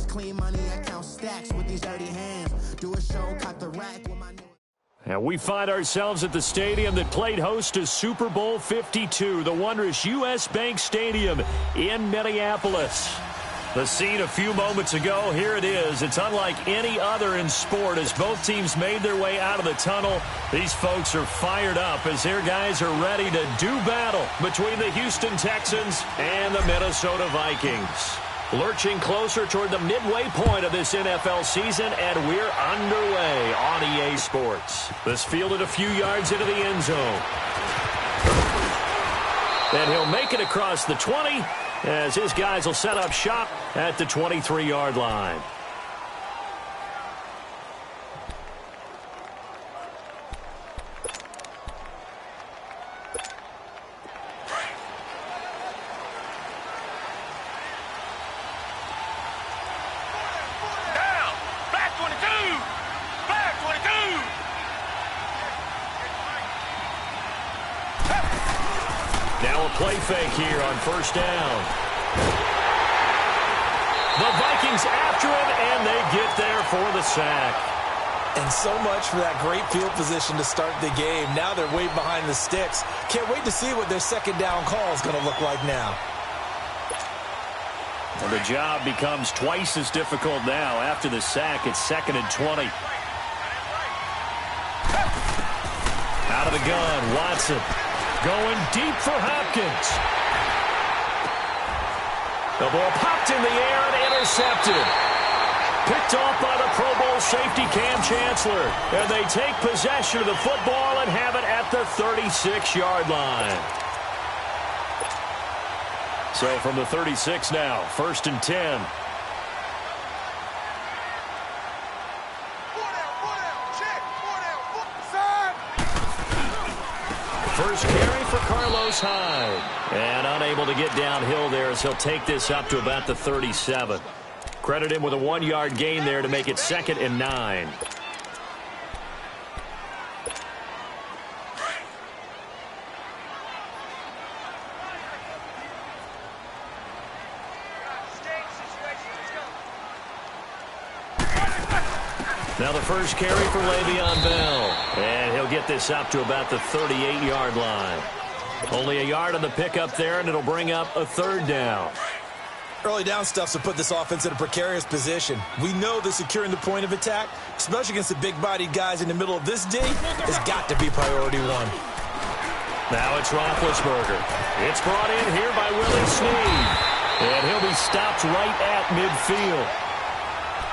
clean money, I count stacks with these dirty hands. Do a show, cut the rack with my new... And we find ourselves at the stadium that played host to Super Bowl 52, the wondrous U.S. Bank Stadium in Minneapolis. The scene a few moments ago, here it is. It's unlike any other in sport as both teams made their way out of the tunnel. These folks are fired up as their guys are ready to do battle between the Houston Texans and the Minnesota Vikings. Lurching closer toward the midway point of this NFL season, and we're underway on EA Sports. This fielded a few yards into the end zone. And he'll make it across the 20 as his guys will set up shop at the 23-yard line. Play fake here on first down. The Vikings after him, and they get there for the sack. And so much for that great field position to start the game. Now they're way behind the sticks. Can't wait to see what their second down call is going to look like now. And the job becomes twice as difficult now. After the sack, it's 2nd and 20. Out of the gun, Watson. Going deep for Hopkins. The ball popped in the air and intercepted. Picked off by the Pro Bowl safety Cam Chancellor. And they take possession of the football and have it at the 36-yard line. So from the 36 now, 1st and 10. First carry for Carlos Hyde. And unable to get downhill there as he'll take this up to about the 37. Credit him with a 1-yard gain there to make it 2nd and 9. Now the first carry for Le'Veon Bell. And he'll get this up to about the 38-yard line. Only a yard on the pickup there, and it'll bring up a 3rd down. Early down stuffs will put this offense in a precarious position. We know that securing the point of attack, especially against the big-bodied guys in the middle of this D, has got to be priority 1. Now it's Roethlisberger. It's brought in here by Willie Snead. And he'll be stopped right at midfield.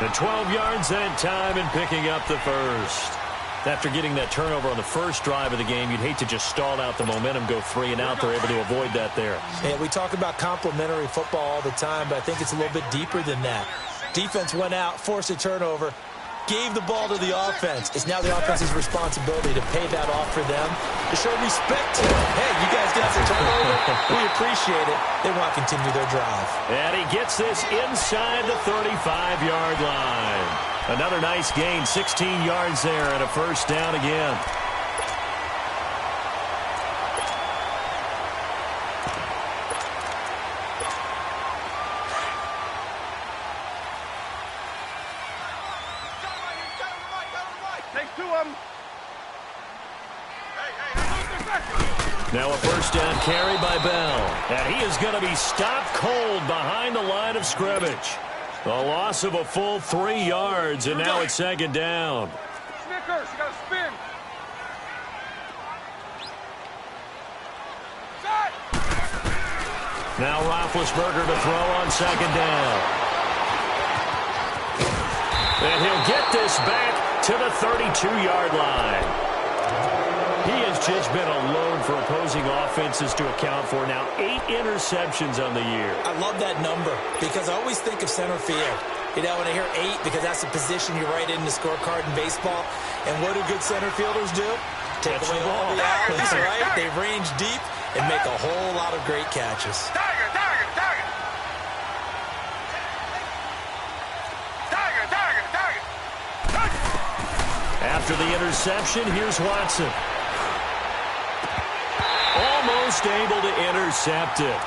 The 12 yards that time and picking up the first. After getting that turnover on the first drive of the game, you'd hate to just stall out the momentum, go 3 and out. They're able to avoid that there. And we talk about complementary football all the time, but I think it's a little bit deeper than that. Defense went out, forced a turnover, gave the ball to the offense. It's now the offense's responsibility to pay that off for them, to show respect to them. Hey, you guys got the turnover. We appreciate it. They want to continue their drive. And he gets this inside the 35-yard line. Another nice gain, 16 yards there, and a first down again. Now a first down carry by Bell. And he is going to be stopped cold behind the line of scrimmage. A loss of a full 3 yards, and now it's 2nd down. Snickers, you got to spin. Now Roethlisberger to throw on 2nd down. And he'll get this back to the 32-yard line. He has just been a load for opposing offenses to account for. Now 8 interceptions on the year. I love that number because I always think of center field. You know, when I hear 8, because that's the position you write in the scorecard in baseball. And what do good center fielders do? Take away all the alleys, right? They range deep and make a whole lot of great catches. Tiger, tiger, tiger. Tiger, tiger, tiger. After the interception, here's Watson. Almost able to intercept it.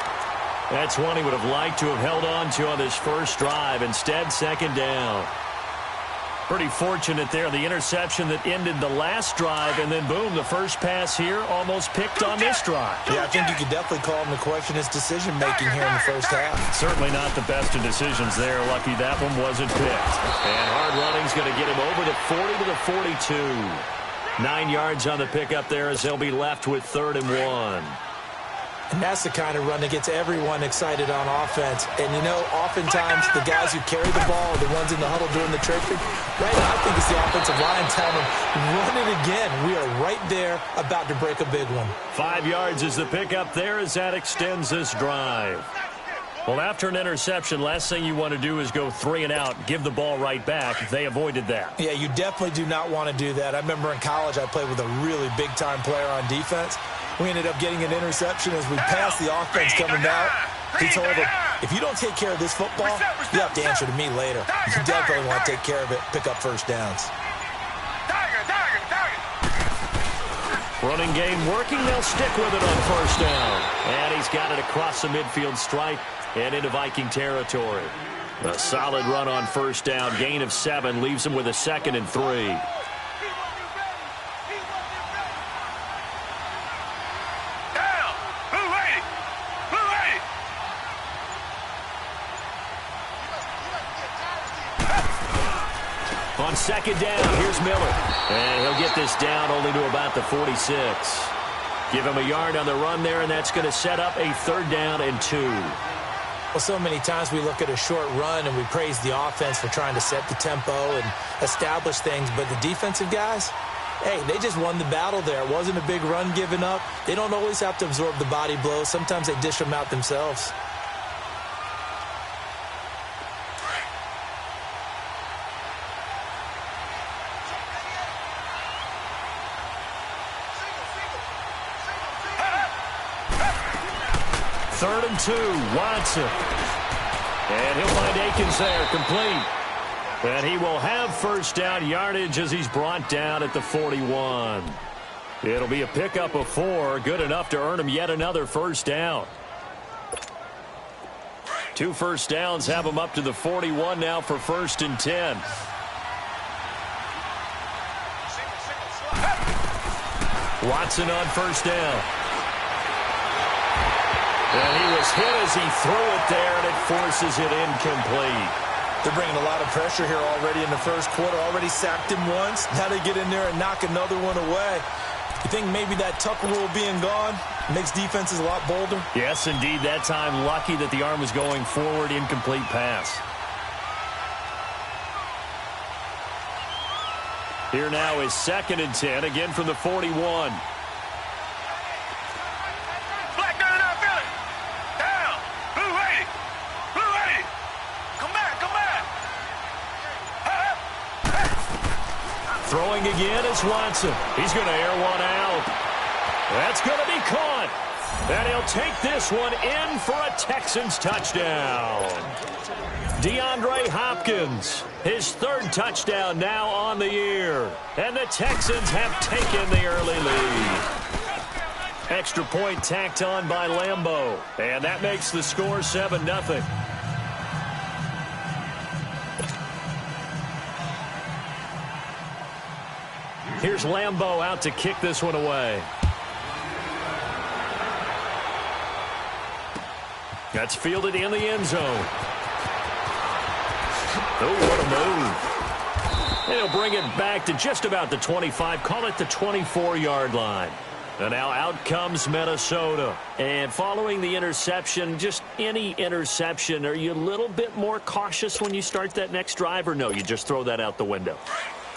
That's one he would have liked to have held on to on this first drive. Instead, second down. Pretty fortunate there. The interception that ended the last drive, and then, boom, the first pass here almost picked on this drive. Yeah, I think you could definitely call him to question his decision-making here in the first half. Certainly not the best of decisions there. Lucky that one wasn't picked. And hard running's going to get him over the 40 to the 42. 9 yards on the pickup there as they'll be left with 3rd and 1. And that's the kind of run that gets everyone excited on offense. And, you know, oftentimes the guys who carry the ball are the ones in the huddle doing the trickery. Right now, I think it's the offensive line telling them, run it again. We are right there about to break a big one. 5 yards is the pickup there as that extends this drive. Well, after an interception, last thing you want to do is go 3 and out, give the ball right back. They avoided that. Yeah, you definitely do not want to do that. I remember in college I played with a really big-time player on defense. We ended up getting an interception as we passed the offense coming out. He told him, if you don't take care of this football, you have to answer to me later. You definitely want to take care of it, pick up first downs. Running game working. They'll stick with it on first down. And he's got it across the midfield stripe and into Viking territory. A solid run on first down. Gain of 7 leaves him with a 2nd and 3. On second down, here's Miller. And he'll get this down only to about the 46. Give him a yard on the run there, and that's going to set up a 3rd down and 2. Well, so many times we look at a short run and we praise the offense for trying to set the tempo and establish things. But the defensive guys, hey, they just won the battle there. It wasn't a big run given up. They don't always have to absorb the body blows. Sometimes they dish them out themselves. Third and 2, Watson. And he'll find Akins there, complete. And he will have first down yardage as he's brought down at the 41. It'll be a pickup of 4, good enough to earn him yet another first down. 2 first downs have him up to the 41 now for 1st and 10. Watson on first down. And he was hit as he threw it there, and it forces it incomplete. They're bringing a lot of pressure here already in the first quarter. Already sacked him once. Now they get in there and knock another one away. You think maybe that Tucker rule being gone makes defenses a lot bolder? Yes, indeed. That time, lucky that the arm was going forward, incomplete pass. Here now is 2nd and 10, again from the 41. Throwing again is Watson. He's going to air one out. That's going to be caught. And he'll take this one in for a Texans touchdown. DeAndre Hopkins, his 3rd touchdown now on the year. And the Texans have taken the early lead. Extra point tacked on by Lambeau. And that makes the score 7-0. Here's Lambeau out to kick this one away. That's fielded in the end zone. Oh, what a move. And he'll bring it back to just about the 25. Call it the 24-yard line. And now out comes Minnesota. And following the interception, just any interception, are you a little bit more cautious when you start that next drive, or no, you just throw that out the window?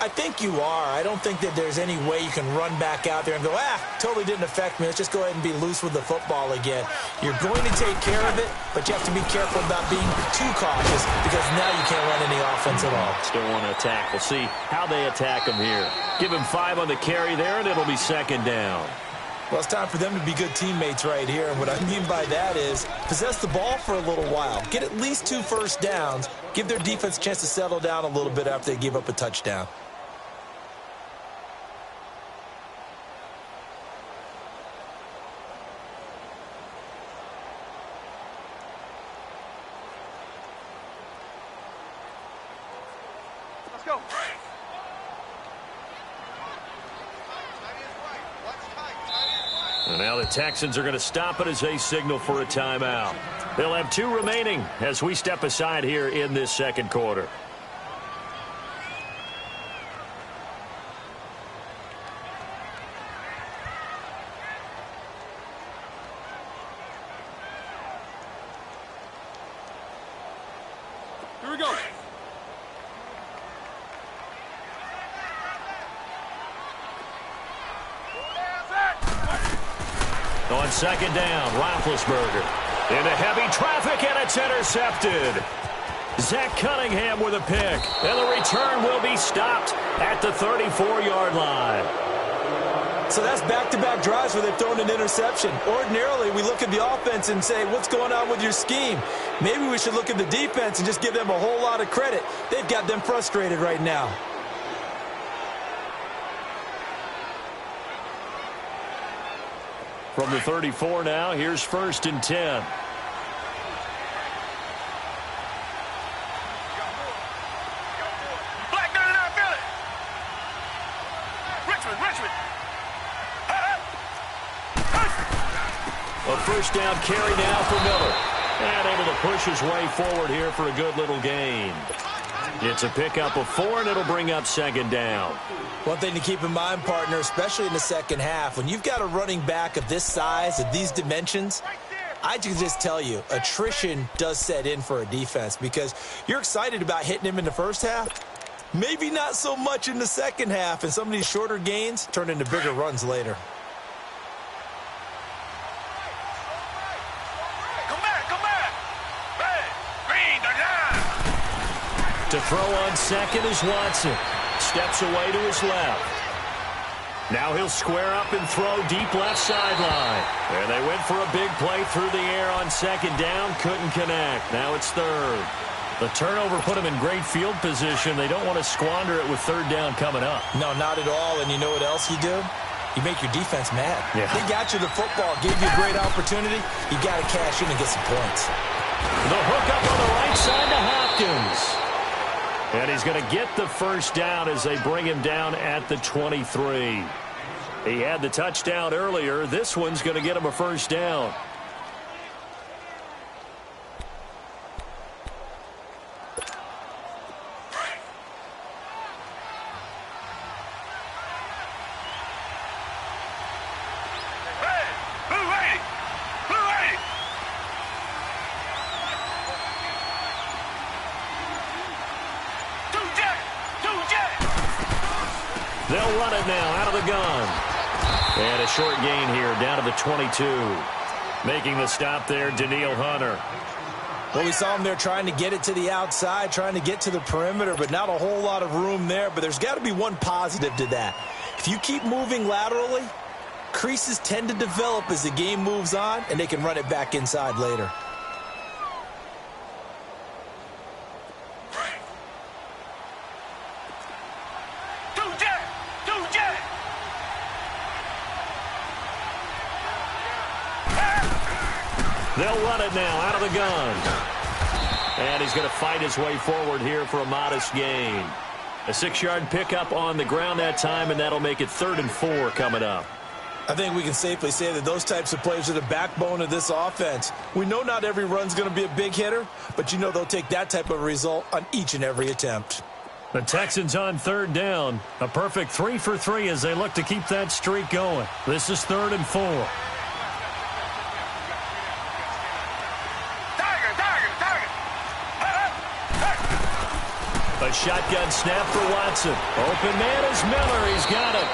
I think you are. I don't think that there's any way you can run back out there and go, totally didn't affect me. Let's just go ahead and be loose with the football again. You're going to take care of it, but you have to be careful about being too cautious because now you can't run any offense at all. Still want to attack. We'll see how they attack him here. Give him 5 on the carry there, and it'll be 2nd down. Well, it's time for them to be good teammates right here. And what I mean by that is possess the ball for a little while. Get at least 2 first downs. Give their defense a chance to settle down a little bit after they give up a touchdown. Let's go. And now the Texans are going to stop it as they signal for a timeout. They'll have 2 remaining as we step aside here in this second quarter. Here we go. On second down, Roethlisberger into heavy traffic, and it's intercepted. Zach Cunningham with a pick, and the return will be stopped at the 34-yard line. So that's back-to-back drives where they've thrown an interception. Ordinarily, we look at the offense and say, what's going on with your scheme? Maybe we should look at the defense and just give them a whole lot of credit. They've got them frustrated right now. From the 34 now, here's 1st and 10. Black 99, feel it. Richmond. A first down carry now for Miller. And able to push his way forward here for a good little gain. It's a pickup of 4, and it'll bring up 2nd down. One thing to keep in mind, partner, especially in the second half, when you've got a running back of this size, of these dimensions, I can just tell you, attrition does set in for a defense because you're excited about hitting him in the first half. Maybe not so much in the second half, and some of these shorter gains turn into bigger runs later. To throw on second is Watson. Steps away to his left. Now he'll square up and throw deep left sideline. And they went for a big play through the air on second down. Couldn't connect. Now it's 3rd. The turnover put him in great field position. They don't want to squander it with 3rd down coming up. No, not at all. And you know what else you do? You make your defense mad. Yeah. They got you the football, gave you a great opportunity. You got to cash in and get some points. The hook up on the right side to Hopkins. And he's going to get the first down as they bring him down at the 23. He had the touchdown earlier. This one's going to get him a first down. They'll run it now out of the gun. And a short gain here down to the 22. Making the stop there, Daniil Hunter. Well, we saw him there trying to get it to the outside, trying to get to the perimeter, but not a whole lot of room there. But there's got to be one positive to that. If you keep moving laterally, creases tend to develop as the game moves on, and they can run it back inside later. They'll run it now out of the gun. And he's going to fight his way forward here for a modest gain. A 6-yard pickup on the ground that time, and that'll make it 3rd and 4 coming up. I think we can safely say that those types of plays are the backbone of this offense. We know not every run's going to be a big hitter, but you know they'll take that type of result on each and every attempt. The Texans on 3rd down. A perfect 3 for 3 as they look to keep that streak going. This is 3rd and 4. A shotgun snap for Watson. Open man is Miller. He's got it.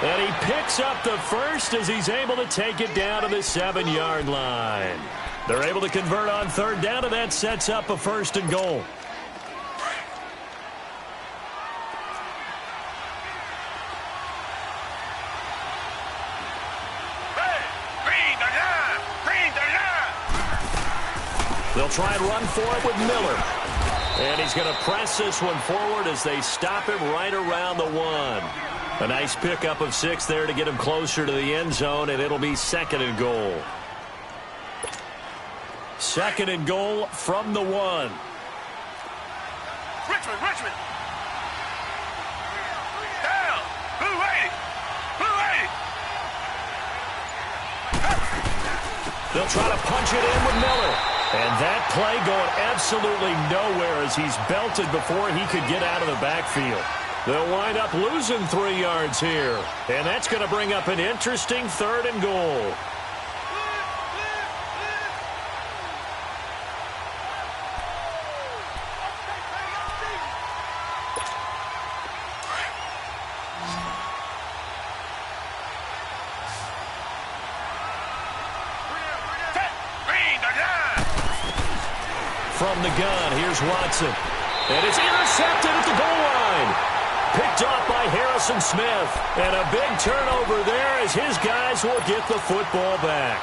And he picks up the first as he's able to take it down to the 7-yard line. They're able to convert on 3rd down, and that sets up a 1st and goal. They'll try and run for it with Miller. And he's going to press this one forward as they stop him right around the 1. A nice pickup of 6 there to get him closer to the end zone, and it'll be 2nd and goal. 2nd and goal from the 1. Richmond. They'll try to punch it in with Miller. And that play going absolutely nowhere as he's belted before he could get out of the backfield. They'll wind up losing 3 yards here. And that's going to bring up an interesting 3rd and goal. From the gun, here's Watson. And it's intercepted at the goal line. Picked off by Harrison Smith. And a big turnover there as his guys will get the football back.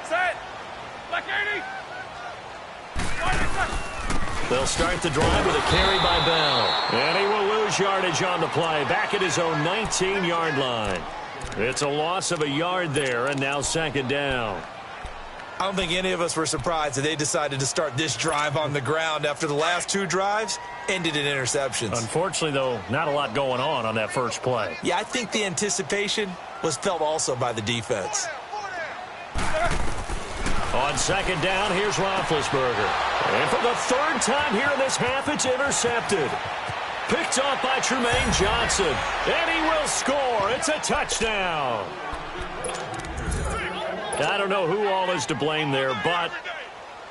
Set. Black 80. They'll start the drive with a carry by Bell. And he will lose yardage on the play, back at his own 19-yard line. It's a loss of a yard there, and now 2nd down. I don't think any of us were surprised that they decided to start this drive on the ground after the last 2 drives ended in interceptions. Unfortunately, though, not a lot going on that first play. Yeah, I think the anticipation was felt also by the defense. On 2nd down, here's Roethlisberger. And for the 3rd time here in this half, it's intercepted. Picked off by Trumaine Johnson. And he will score. It's a touchdown. I don't know who all is to blame there, but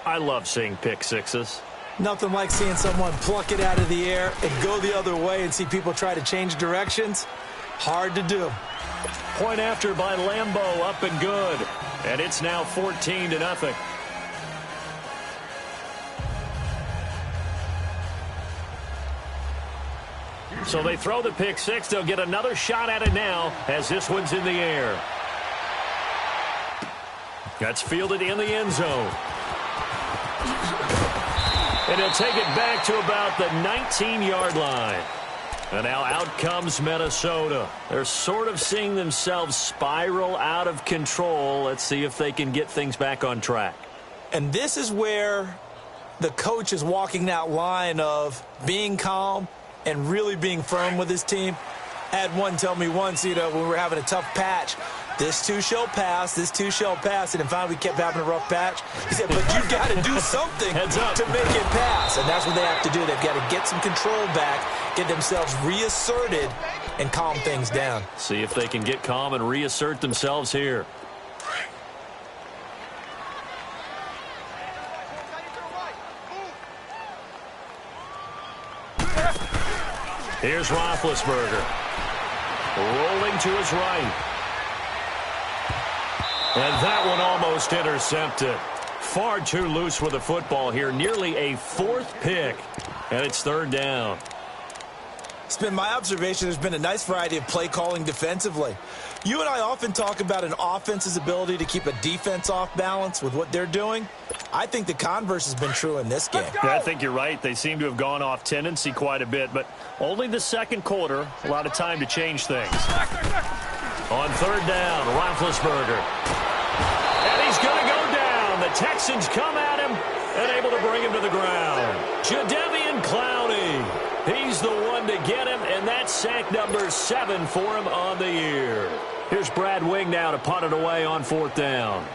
I love seeing pick sixes. Nothing like seeing someone pluck it out of the air and go the other way and see people try to change directions. Hard to do. Point after by Lambeau, up and good. And it's now 14-0. So they throw the pick six. They'll get another shot at it now as this one's in the air. That's fielded in the end zone. And he'll take it back to about the 19-yard line. And now out comes Minnesota. They're sort of seeing themselves spiral out of control. Let's see if they can get things back on track. And this is where the coach is walking that line of being calm and really being firm with his team. I had one tell me once, when we were having a tough patch, this too shall pass, this too shall pass. And finally we kept having a rough patch. He said, but you got to do something to make it pass. And that's what they have to do. They've got to get some control back, get themselves reasserted, and calm things down. See if they can get calm and reassert themselves here. Here's Roethlisberger. Rolling to his right. And that one almost intercepted. Far too loose with the football here. Nearly a 4th pick. And it's 3rd down. It's been my observation there's been a nice variety of play calling defensively. You and I often talk about an offense's ability to keep a defense off balance with what they're doing. I think the converse has been true in this game. Yeah, I think you're right. They seem to have gone off tendency quite a bit, but only the 2nd quarter, a lot of time to change things. On 3rd down, Roethlisberger. And he's going to go down. The Texans come at him and able to bring him to the ground. Jadeveon Clowney. He's the one to get him, and that's sack number 7 for him on the year. Here's Brad Wing now to punt it away on 4th down.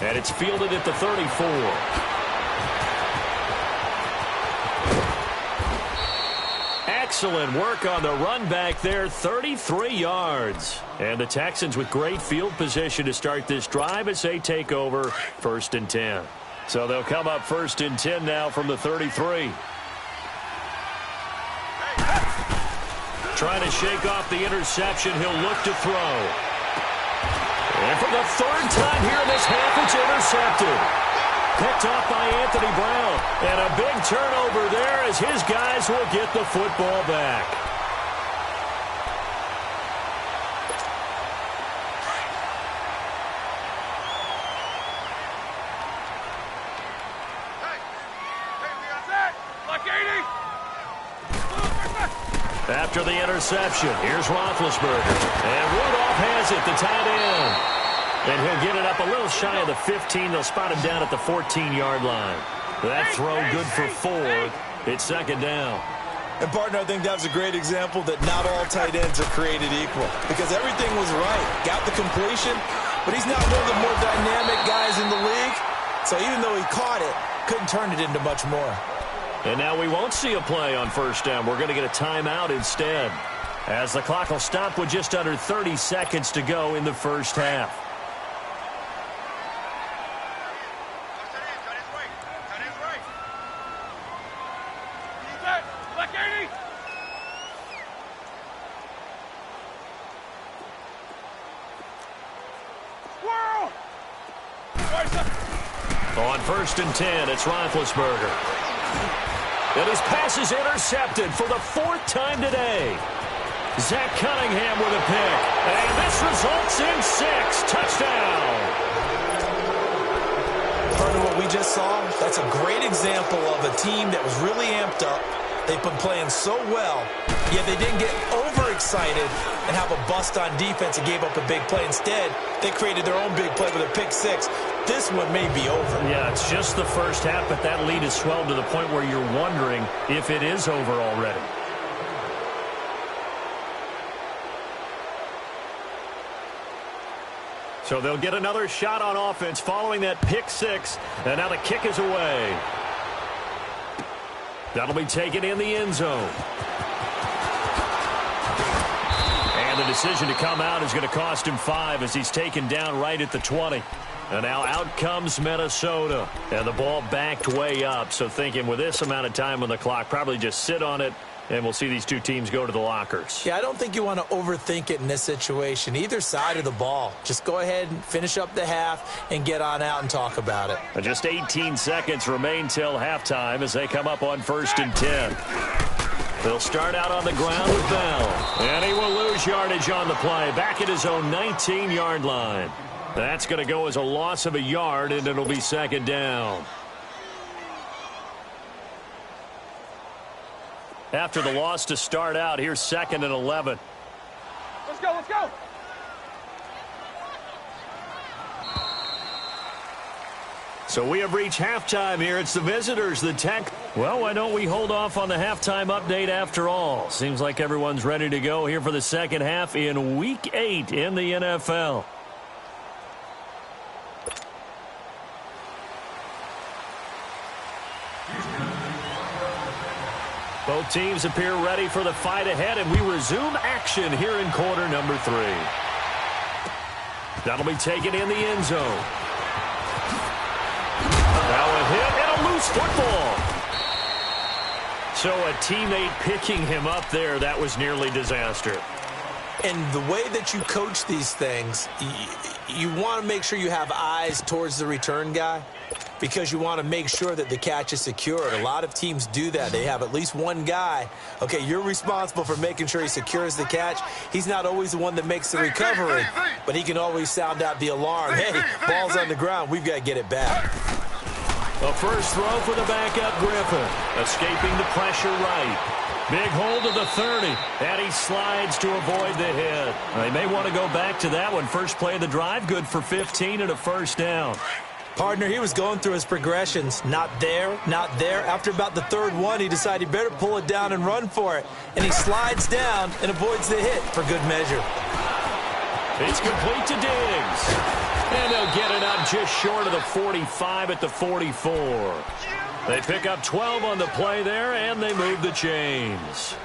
And it's fielded at the 34. Excellent work on the run back there, 33 yards. And the Texans with great field position to start this drive as they take over 1st and 10. So they'll come up 1st and 10 now from the 33. Trying to shake off the interception. He'll look to throw. And for the 3rd time here in this half, it's intercepted. Picked off by Anthony Brown. And a big turnover there as his guys will get the football back. After the interception, here's Roethlisberger. And Rudolph has it, the tight end. And he'll get it up a little shy of the 15. They'll spot him down at the 14-yard line. That throw good for 4. It's second down. And, partner, I think that was a great example that not all tight ends are created equal. Because everything was right. Got the completion, but he's not one of the more dynamic guys in the league. So even though he caught it, couldn't turn it into much more. And now we won't see a play on first down. We're going to get a timeout instead, as the clock will stop with just under 30 seconds to go in the first half. On first and 10, it's Roethlisberger. And his pass is intercepted for the 4th time today. Zach Cunningham with a pick. And this results in 6. Touchdown. Part of what we just saw, that's a great example of a team that was really amped up. They've been playing so well, yet they didn't get overexcited and have a bust on defense and gave up a big play. Instead, they created their own big play with a pick 6. This one may be over. Yeah, it's just the first half, but that lead has swelled to the point where you're wondering if it is over already. So they'll get another shot on offense following that pick 6, and now the kick is away. That'll be taken in the end zone. And the decision to come out is going to cost him 5 as he's taken down right at the 20. And now out comes Minnesota. And the ball backed way up. So thinking with this amount of time on the clock, probably just sit on it, and we'll see these two teams go to the lockers. Yeah, I don't think you want to overthink it in this situation. Either side of the ball. Just go ahead and finish up the half and get on out and talk about it. And just 18 seconds remain till halftime as they come up on first and 10. They'll start out on the ground with Bell. And he will lose yardage on the play. Back at his own 19-yard line. That's going to go as a loss of a yard, and it'll be second down. After the loss to start out, here's 2nd and 11. Let's go, let's go. So we have reached halftime here. It's the visitors, the Tech. Well, why don't we hold off on the halftime update after all? Seems like everyone's ready to go here for the second half in Week 8 in the NFL. Both teams appear ready for the fight ahead, and we resume action here in quarter number 3. That'll be taken in the end zone. Now a hit and a loose football. So a teammate picking him up there, that was nearly disaster. And the way that you coach these things, you want to make sure you have eyes towards the return guy, because you want to make sure that the catch is secured. A lot of teams do that. They have at least one guy. Okay, you're responsible for making sure he secures the catch. He's not always the one that makes the recovery, but he can always sound out the alarm. Hey, ball's on the ground. We've got to get it back. A first throw for the backup Griffin. Escaping the pressure right. Big hold of the 30, and he slides to avoid the hit. They may want to go back to that one. First play of the drive, good for 15 and a first down. Partner, he was going through his progressions. Not there, not there. After about the 3rd one, he decided he better pull it down and run for it. And he slides down and avoids the hit for good measure. It's complete to Diggs. And they'll get it up just short of the 45 at the 44. They pick up 12 on the play there, and they move the chains.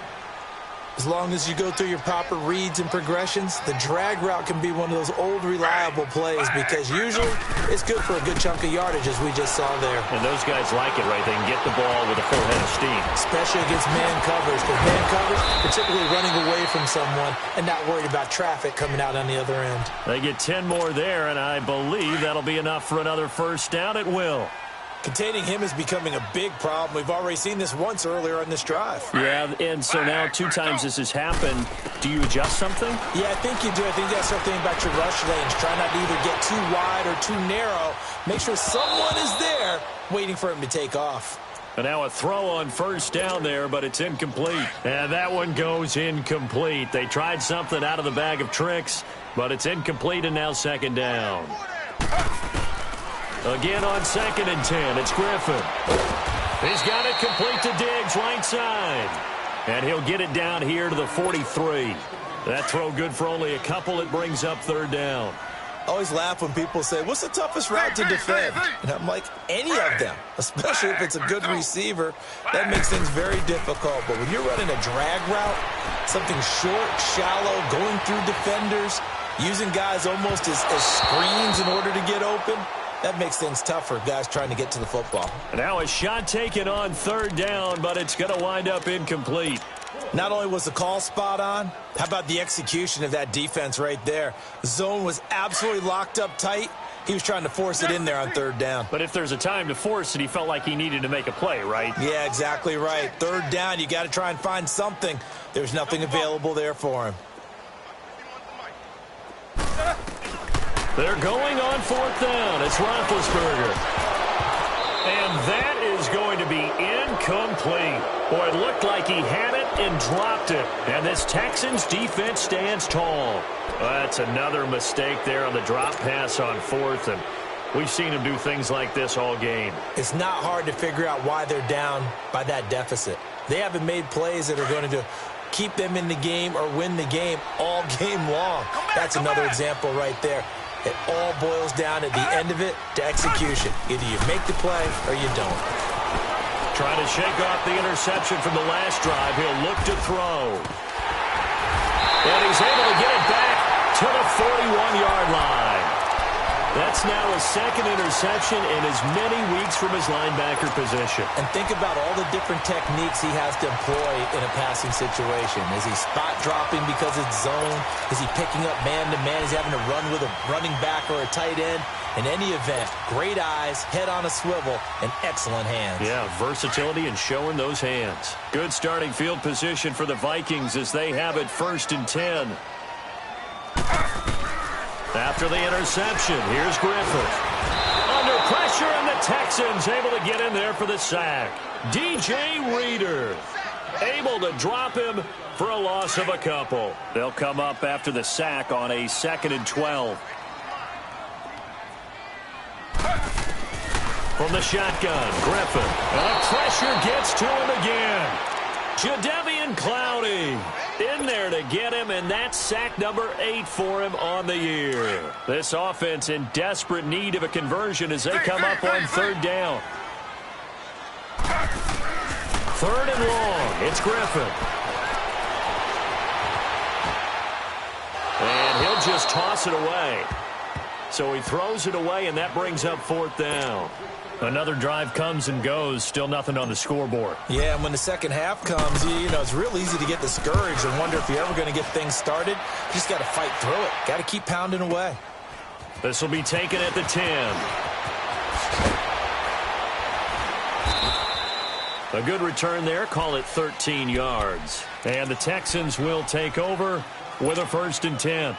As long as you go through your proper reads and progressions, the drag route can be one of those old reliable plays, because usually it's good for a good chunk of yardage, as we just saw there. And those guys like it, right? They can get the ball with a full head of steam. Especially against man coverage, because man coverage, particularly running away from someone and not worried about traffic coming out on the other end. They get 10 more there, and I believe that'll be enough for another first down. It will. Containing him is becoming a big problem. We've already seen this once earlier on this drive. Yeah, and so now 2 times this has happened. Do you adjust something? Yeah, I think you do. I think you got to start thinking about your rush lanes. Try not to either get too wide or too narrow. Make sure someone is there waiting for him to take off. And now a throw on first down there, but it's incomplete. And that one goes incomplete. They tried something out of the bag of tricks, but it's incomplete and now second down. Again on 2nd and 10, it's Griffin. He's got it complete to Diggs, right side. And he'll get it down here to the 43. That throw good for only a couple. It brings up 3rd down. I always laugh when people say, what's the toughest route to defend? And I'm like, any of them, especially if it's a good receiver. That makes things very difficult. But when you're running a drag route, something short, shallow, going through defenders, using guys almost as screens in order to get open, that makes things tough for guys trying to get to the football. And now a shot taken on 3rd down, but it's going to wind up incomplete. Not only was the call spot on, how about the execution of that defense right there? The zone was absolutely locked up tight. He was trying to force it in there on 3rd down. But if there's a time to force it, he felt like he needed to make a play, right? Yeah, exactly right. 3rd down, you got to try and find something. There's nothing available there for him. They're going on 4th down. It's Roethlisberger. And that is going to be incomplete. Boy, it looked like he had it and dropped it. And this Texans defense stands tall. That's another mistake there on the drop pass on 4th. And we've seen him do things like this all game. It's not hard to figure out why they're down by that deficit. They haven't made plays that are going to keep them in the game or win the game all game long. That's another example right there. It all boils down at the end of it to execution. Either you make the play or you don't. Trying to shake off the interception from the last drive. He'll look to throw. And he's able to get it back to the 41-yard line. That's now his 2nd interception in as many weeks from his linebacker position. And think about all the different techniques he has to employ in a passing situation. Is he spot dropping because it's zone? Is he picking up man-to-man? Is he having to run with a running back or a tight end? In any event, great eyes, head on a swivel, and excellent hands. Yeah, versatility and showing those hands. Good starting field position for the Vikings as they have it 1st and 10. After the interception, here's Griffin. Under pressure, and the Texans able to get in there for the sack. DJ Reader able to drop him for a loss of a couple. They'll come up after the sack on a 2nd and 12. From the shotgun, Griffin. And pressure gets to him again. Jadeveon Clowney in there to get him, and that's sack number 8 for him on the year. This offense in desperate need of a conversion as they come up on 3rd down. 3rd and long. It's Griffin. And he'll just toss it away. So he throws it away, and that brings up 4th down. Another drive comes and goes, still nothing on the scoreboard. Yeah, and when the second half comes, you know, it's real easy to get discouraged and wonder if you're ever going to get things started. You just got to fight through it. Got to keep pounding away. This will be taken at the 10. A good return there, call it 13 yards. And the Texans will take over with a 1st and 10.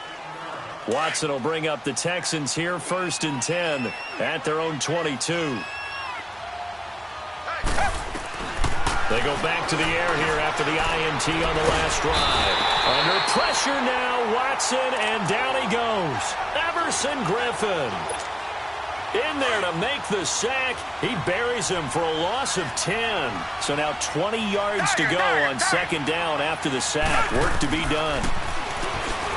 Watson will bring up the Texans here, 1st and 10 at their own 22. They go back to the air here after the INT on the last drive. Under pressure now, Watson, and down he goes. Everson Griffin in there to make the sack. He buries him for a loss of 10. So now 20 yards to go on 2nd down after the sack. Work to be done.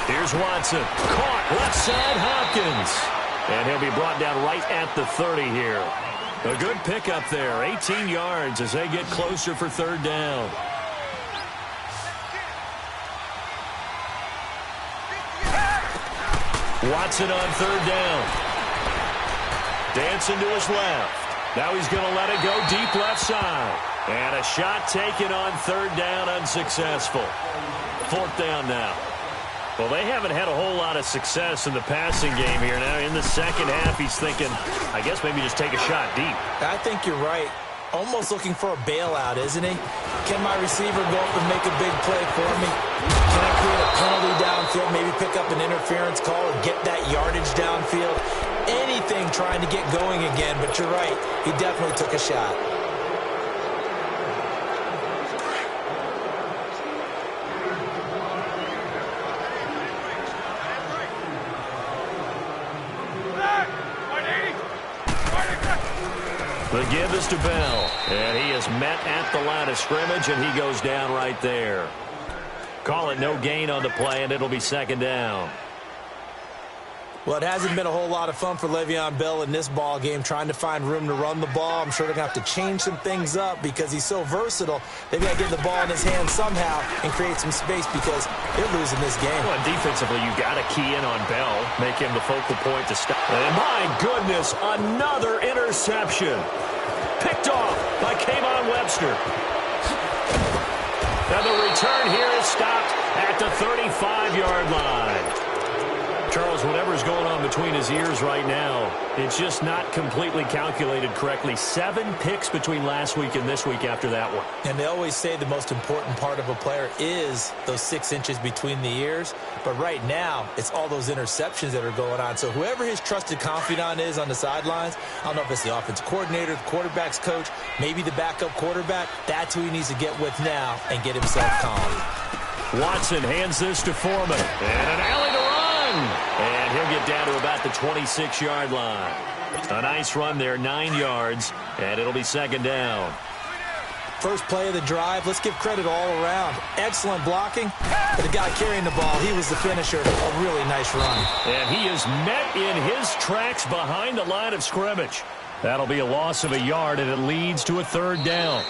Here's Watson. Caught left side, Hopkins. And he'll be brought down right at the 30 here. A good pickup there. 18 yards as they get closer for 3rd down. Watson on 3rd down. Dancing to his left. Now he's going to let it go deep left side. And a shot taken on 3rd down, unsuccessful. 4th down now. Well, they haven't had a whole lot of success in the passing game here. Now, in the second half, he's thinking, I guess maybe just take a shot deep. I think you're right. Almost looking for a bailout, isn't he? Can my receiver go up and make a big play for me? Can I create a penalty downfield, maybe pick up an interference call and get that yardage downfield? Anything trying to get going again, but you're right. He definitely took a shot. The give is to Bell, and he is met at the line of scrimmage, and he goes down right there. Call it no gain on the play, and it'll be second down. Well, it hasn't been a whole lot of fun for Le'Veon Bell in this ball game, trying to find room to run the ball. I'm sure they're going to have to change some things up because he's so versatile. They've got to get the ball in his hands somehow and create some space because they're losing this game. Well, defensively, you've got to key in on Bell, make him the focal point to stop. And my goodness, another interception. Picked off by Kayvon Webster. And the return here is stopped at the 35-yard line. Charles, whatever's going on between his ears right now, it's just not completely calculated correctly. 7 picks between last week and this week after that one. And they always say the most important part of a player is those 6 inches between the ears. But right now, it's all those interceptions that are going on. So whoever his trusted confidant is on the sidelines, I don't know if it's the offensive coordinator, the quarterback's coach, maybe the backup quarterback, that's who he needs to get with now and get himself calm. Watson hands this to Foreman. And an alley to run. And he'll get down to about the 26-yard line. A nice run there, 9 yards, and it'll be second down. First play of the drive, let's give credit all around. Excellent blocking. But the guy carrying the ball, he was the finisher. A really nice run. And he is met in his tracks behind the line of scrimmage. That'll be a loss of a yard, and it leads to a third down.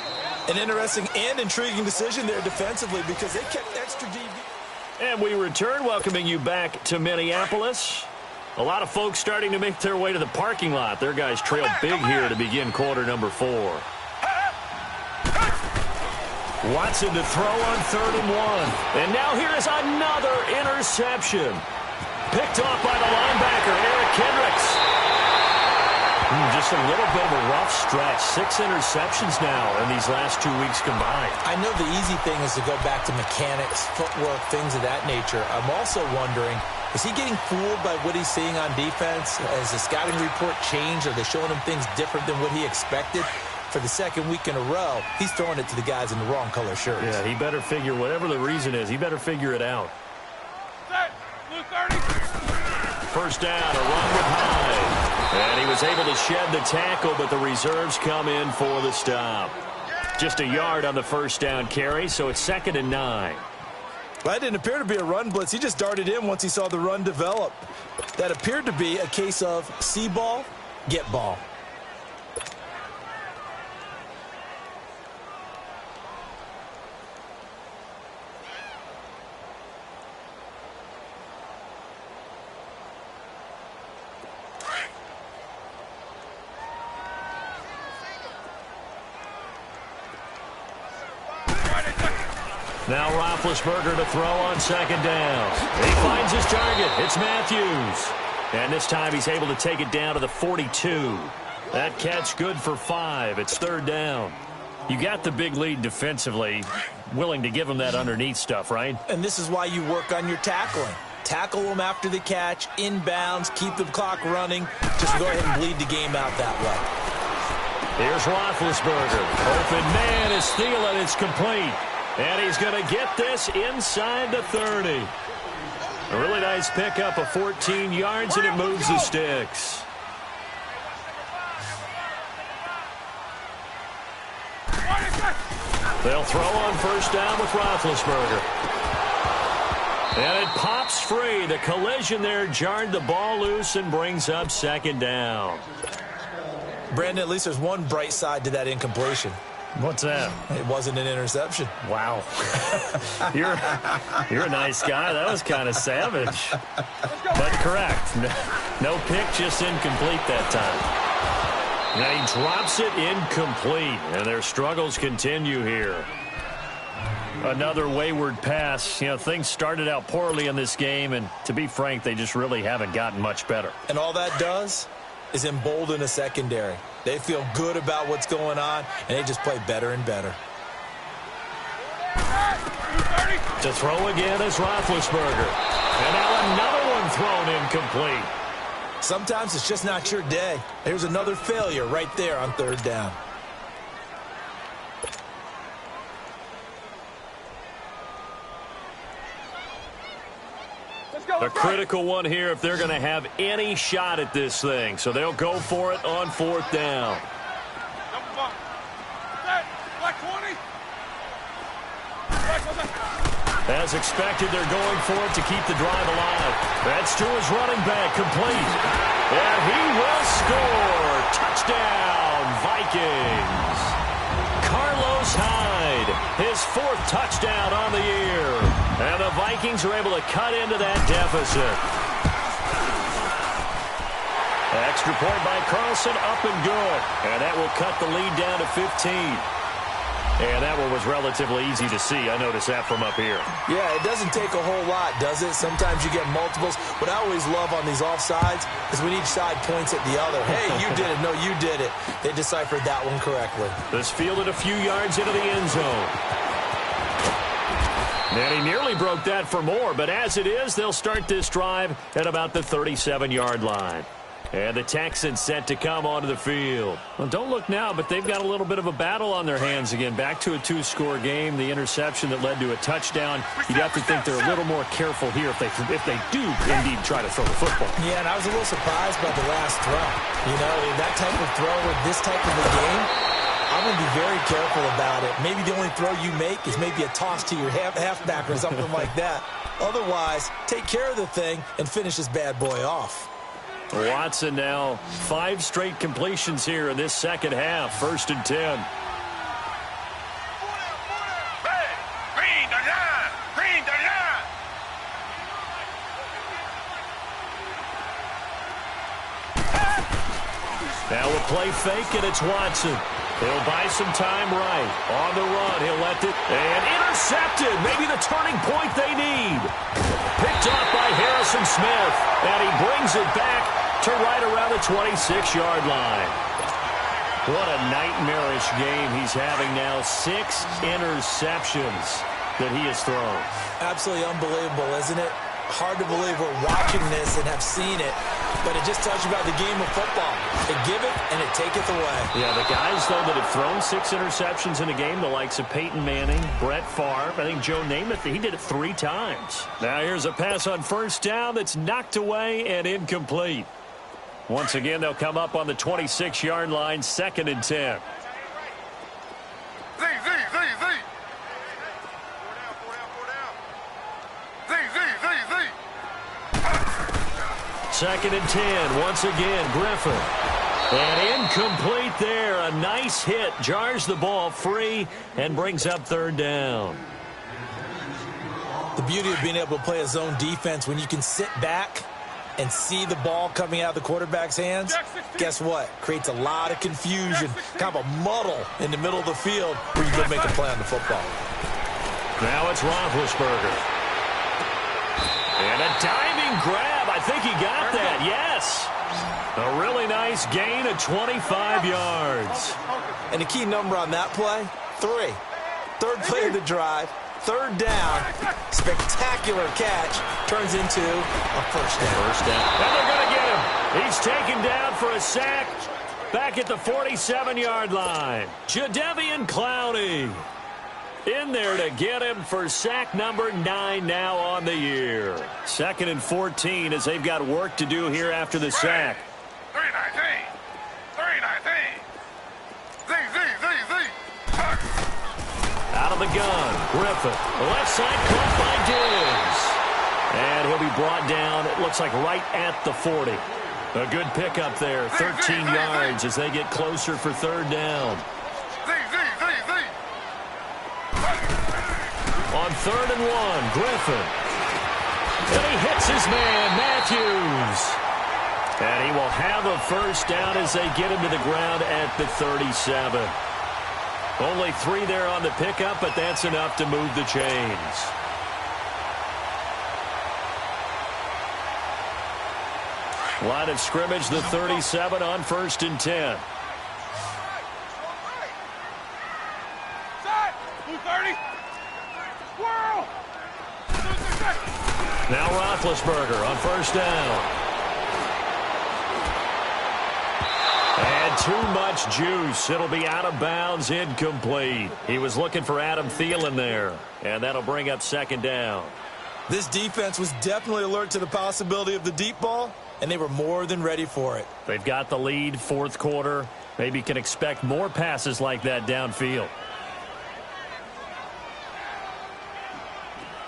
An interesting and intriguing decision there defensively because they kept extra deep. And we return, welcoming you back to Minneapolis. A lot of folks starting to make their way to the parking lot. Their guys trail big here to begin quarter number 4. Watson to throw on 3rd and 1. And now here is another interception. Picked off by the linebacker, Eric Kendricks. Just a little bit of a rough stretch. 6 interceptions now in these last 2 weeks combined. I know the easy thing is to go back to mechanics, footwork, things of that nature. I'm also wondering, is he getting fooled by what he's seeing on defense? Has the scouting report changed? Are they showing him things different than what he expected? For the second week in a row, he's throwing it to the guys in the wrong color shirts. Yeah, he better figure, whatever the reason is, he better figure it out. Set. Blue 30. First down, a run with Hyde. And he was able to shed the tackle, but the reserves come in for the stop. Just a yard on the first down carry, so it's 2nd and 9. Well, that didn't appear to be a run blitz. He just darted in once he saw the run develop. That appeared to be a case of see ball, get ball. Now Roethlisberger to throw on 2nd down. He finds his target. It's Matthews. And this time he's able to take it down to the 42. That catch good for 5. It's 3rd down. You got the big lead defensively. Willing to give him that underneath stuff, right? And this is why you work on your tackling. Tackle them after the catch, inbounds, keep the clock running. Just go ahead and bleed the game out that way. Here's Roethlisberger. Open man is Thielen. It's complete. And he's going to get this inside the 30. A really nice pickup of 14 yards, and it moves the sticks. They'll throw on first down with Roethlisberger. And it pops free. The collision there jarred the ball loose and brings up 2nd down. Brandon, at least there's one bright side to that incompletion. What's that? It wasn't an interception. Wow. You're a nice guy. That was kind of savage. But correct. No pick, just incomplete that time. Now he drops it incomplete, and their struggles continue here. Another wayward pass. You know, things started out poorly in this game, and to be frank, they just really haven't gotten much better. And all that does is embolden a secondary. They feel good about what's going on, and they just play better and better. To throw again is Roethlisberger. And now another one thrown incomplete. Sometimes it's just not your day. Here's another failure right there on 3rd down. A critical one here if they're going to have any shot at this thing. So they'll go for it on 4th down. Come on. Set. Black 20. Black, what's that? As expected, they're going for it to keep the drive alive. That's to his running back, complete. And he will score. Touchdown, Vikings. Carlos Hyde, his 4th touchdown on the year. And the Vikings are able to cut into that deficit. Extra point by Carlson, up and good. And that will cut the lead down to 15. And that one was relatively easy to see. I noticed that from up here. Yeah, it doesn't take a whole lot, does it? Sometimes you get multiples. What I always love on these offsides is when each side points at the other. Hey, you did it. No, you did it. They deciphered that one correctly. This fielded a few yards into the end zone. And he nearly broke that for more, but as it is, they'll start this drive at about the 37-yard line. And the Texans set to come onto the field. Well, don't look now, but they've got a little bit of a battle on their hands again. Back to a 2-score game. The interception that led to a touchdown. You'd have to think they're a little more careful here if they do indeed try to throw the football. Yeah, and I was a little surprised by the last throw. You know, that type of throw with this type of a game, I'm going to be very careful about it. Maybe the only throw you make is maybe a toss to your halfback or something like that. Otherwise, take care of the thing and finish this bad boy off. Watson now 5 straight completions here in this second half. 1st and 10. Now we'll play fake, and it's Watson. He'll buy some time right. On the run, he'll let it. And intercepted. Maybe the turning point they need. Picked off by Harrison Smith. And he brings it back to right around the 26-yard line. What a nightmarish game he's having now. 6 interceptions that he has thrown. Absolutely unbelievable, isn't it? Hard to believe we're watching this and have seen it, but it just tells you about the game of football. It giveth and it taketh away. Yeah, the guys, though, that have thrown 6 interceptions in a game, the likes of Peyton Manning, Brett Favre, I think Joe Namath, he did it 3 times. Now here's a pass on 1st down that's knocked away and incomplete. Once again, they'll come up on the 26-yard line, 2nd and 10. Second and 10, once again, Griffin. And incomplete there. A nice hit. Jars the ball free and brings up 3rd down. The beauty of being able to play a zone defense when you can sit back and see the ball coming out of the quarterback's hands, guess what? Creates a lot of confusion, kind of a muddle in the middle of the field where you go make a play on the football. Now it's Roethlisberger. And a diving grab. I think he got that, yes. A really nice gain of 25 yards. And the key number on that play, 3. 3rd play of the drive, 3rd down, spectacular catch, turns into a 1st down. 1st down. And they're going to get him. He's taken down for a sack back at the 47-yard line. Jadeveon Clowney in there to get him for sack number 9 now on the year. 2nd and 14 as they've got work to do here after the sack. 319. Out of the gun, Griffin. The left side caught by Diggs. And he'll be brought down, it looks like right at the 40. A good pickup there, 13 yards as they get closer for 3rd down. On 3rd and 1, Griffin. And he hits his man, Matthews. And he will have a 1st down as they get him to the ground at the 37. Only 3 there on the pickup, but that's enough to move the chains. Line of scrimmage, the 37 on 1st and 10. Now Roethlisberger on 1st down. And too much juice. It'll be out of bounds, incomplete. He was looking for Adam Thielen there. And that'll bring up 2nd down. This defense was definitely alert to the possibility of the deep ball, and they were more than ready for it. They've got the lead, fourth quarter. Maybe can expect more passes like that downfield.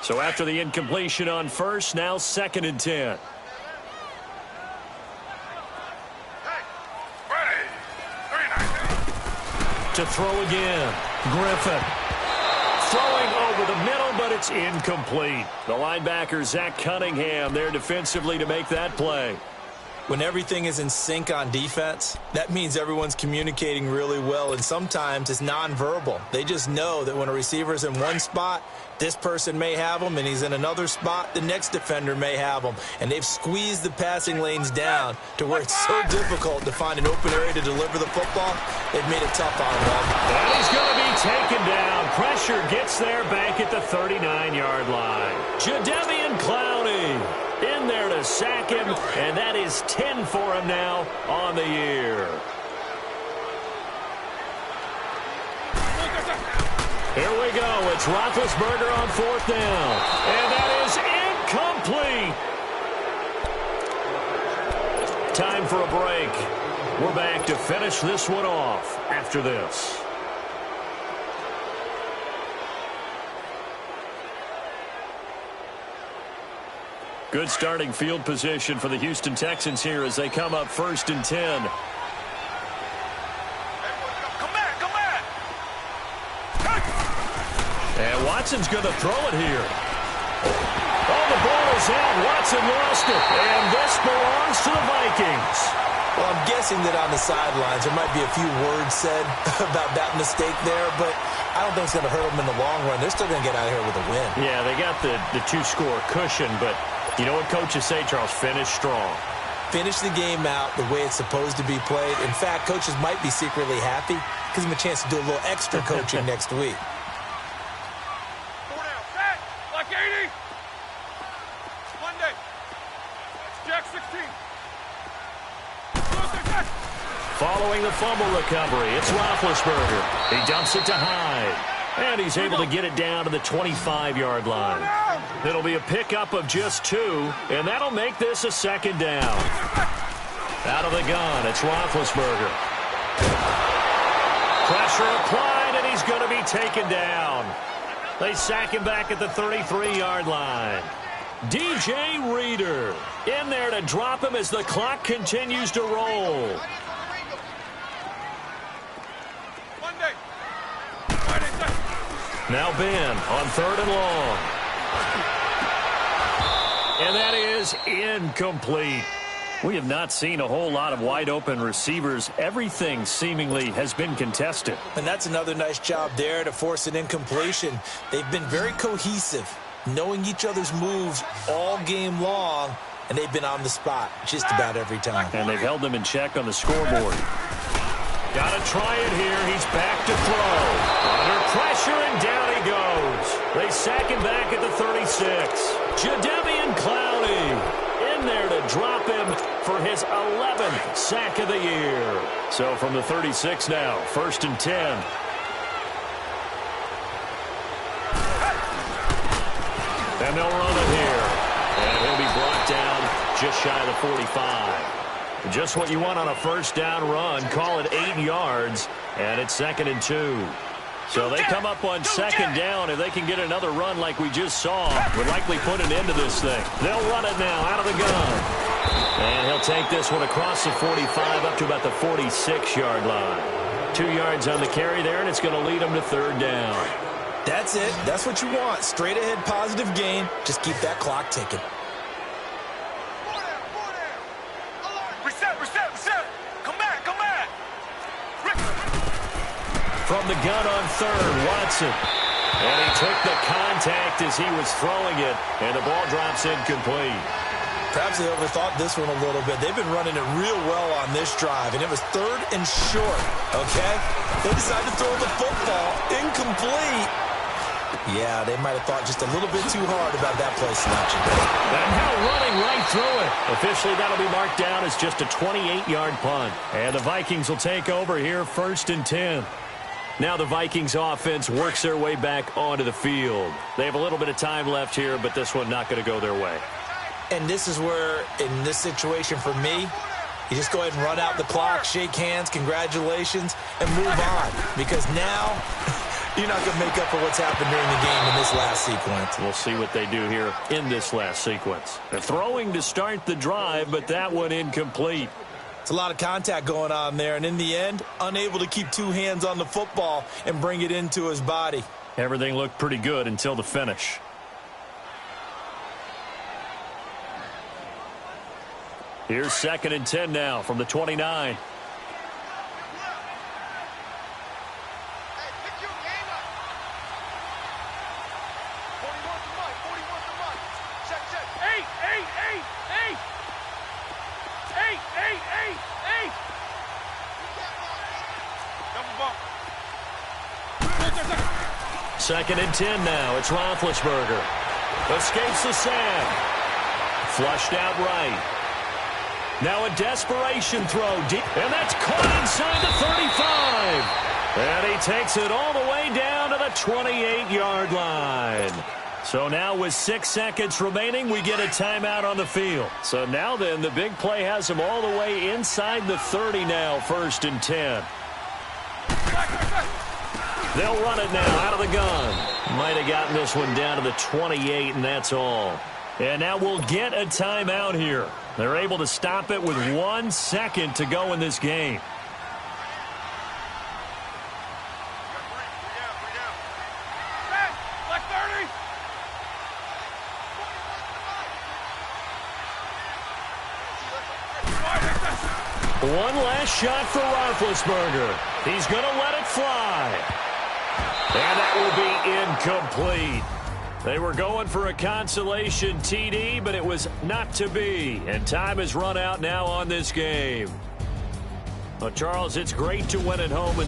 So after the incompletion on first, now 2nd and 10. To throw again. Griffin. Throwing over the middle, but it's incomplete. The linebacker, Zach Cunningham, there defensively to make that play. When everything is in sync on defense, that means everyone's communicating really well, and sometimes it's nonverbal. They just know that when a receiver's in one spot, this person may have him, and he's in another spot, the next defender may have him. And they've squeezed the passing lanes down to where it's so difficult to find an open area to deliver the football. They've made it tough on him. And he's going to be taken down. Pressure gets there back at the 39-yard line. Jadeveon Clowney in there to sack him, and that is 10 for him now on the year. Here we go. It's Roethlisberger on 4th down, and that is incomplete. Time for a break. We're back to finish this one off after this. Good starting field position for the Houston Texans here as they come up 1st and 10. And Watson's going to throw it here. Oh, the ball is out. Watson lost it. And this belongs to the Vikings. Well, I'm guessing that on the sidelines there might be a few words said about that mistake there, but I don't think it's going to hurt them in the long run. They're still going to get out of here with a win. Yeah, they got the two-score cushion, but you know what coaches say, Charles? Finish strong. Finish the game out the way it's supposed to be played. In fact, coaches might be secretly happy. Gives them a chance to do a little extra coaching next week. 4 down, set, like 80. Monday. Jack 16. Following the fumble recovery, it's Roethlisberger. He dumps it to Hyde. And he's able to get it down to the 25-yard line. It'll be a pickup of just 2, and that'll make this a 2nd down. Out of the gun, it's Roethlisberger. Pressure applied, and he's going to be taken down. They sack him back at the 33-yard line. DJ Reader in there to drop him as the clock continues to roll. Now Ben on 3rd and long. And that is incomplete. We have not seen a whole lot of wide-open receivers. Everything seemingly has been contested. And that's another nice job there to force an incompletion. They've been very cohesive, knowing each other's moves all game long, and they've been on the spot just about every time. And they've held them in check on the scoreboard. Got to try it here. He's back to throw. Under pressure, and down he goes. They sack him back at the 36. Jadeveon Clowney in there to drop him for his 11th sack of the year. So from the 36 now, 1st and 10. And they'll run it here. And he'll be brought down just shy of the 45. Just what you want on a 1st down run. Call it 8 yards, and it's 2nd and 2. So they come up on 2nd down. If they can get another run like we just saw, would likely put an end to this thing. They'll run it now out of the gun. And he'll take this one across the 45 up to about the 46-yard line. 2 yards on the carry there, and it's going to lead them to 3rd down. That's it. That's what you want. Straight ahead positive gain. Just keep that clock ticking. From the gun on 3rd, Watson. And he took the contact as he was throwing it, and the ball drops incomplete. Perhaps they overthought this one a little bit. They've been running it real well on this drive, and it was 3rd and short, okay? They decided to throw the football incomplete. Yeah, they might have thought just a little bit too hard about that play selection. And now running right through it. Officially, that'll be marked down as just a 28-yard punt. And the Vikings will take over here, 1st and 10. Now the Vikings offense works their way back onto the field. They have a little bit of time left here, but this one not going to go their way. And this is where, in this situation for me, you just go ahead and run out the clock, shake hands, congratulations, and move on. Because now, you're not going to make up for what's happened during the game in this last sequence. We'll see what they do here in this last sequence. They're throwing to start the drive, but that one incomplete. It's a lot of contact going on there, and in the end, unable to keep two hands on the football and bring it into his body. Everything looked pretty good until the finish. Here's 2nd and 10 now from the 29. Second and 10 now. It's Roethlisberger. Escapes the sack. Flushed out right. Now a desperation throw deep. And that's caught inside the 35. And he takes it all the way down to the 28-yard line. So now with 6 seconds remaining, we get a timeout on the field. So now then, the big play has him all the way inside the 30 now, 1st and 10. They'll run it now out of the gun. Might have gotten this one down to the 28, and that's all. And now we'll get a timeout here. They're able to stop it with 1 second to go in this game. One last shot for Roethlisberger. He's going to let it fly. And that will be incomplete. They were going for a consolation TD, but it was not to be. And time has run out now on this game. Well, Charles, it's great to win at home.